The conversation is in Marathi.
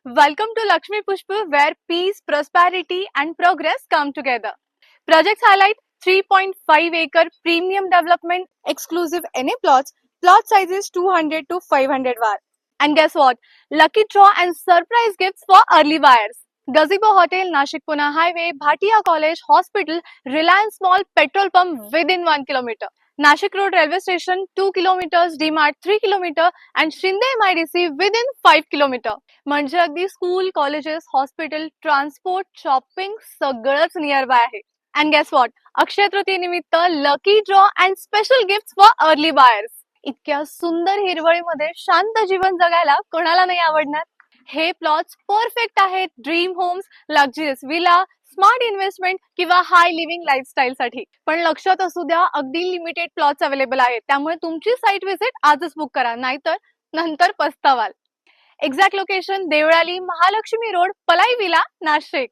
Welcome to Lakshmi Pushpa, where peace, prosperity, and progress come together. Projects highlight 3.5-acre premium development, exclusive NA plots, plot sizes 200 to 500 var. And guess what? Lucky draw and surprise gifts for early buyers. Gazebo Hotel, Nashik Pune Highway, Bhatia College, Hospital, Reliance Mall, petrol pump within 1 kilometer. Nashik Road Railway Station 2 kilometers, DMart 3 kilometer, and Shinde MIDC within 5 kilometer. म्हणजे अगदी school, colleges, hospital, transport, shopping सगळंच नियर बाय आहे. अँड गेस वॉट, अक्षय तृतीय निमित्त lucky draw and special gift for early buyers. इतक्या सुंदर हिरवळीमध्ये शांत जीवन जगायला कोणाला नाही आवडणार. हे प्लॉट्स परफेक्ट आहेत dream homes, luxurious villa, smart investment किंवा हाय लिव्हिंग लाईफस्टाईल साठी. पण लक्षात असू द्या, अगदी लिमिटेड प्लॉट्स अवेलेबल आहेत, त्यामुळे तुमची साईट व्हिजिट आजच बुक करा, नाहीतर नंतर पस्तावाल. Exact location Deolali, Mahalaxmi road, Palai villa, Nashik.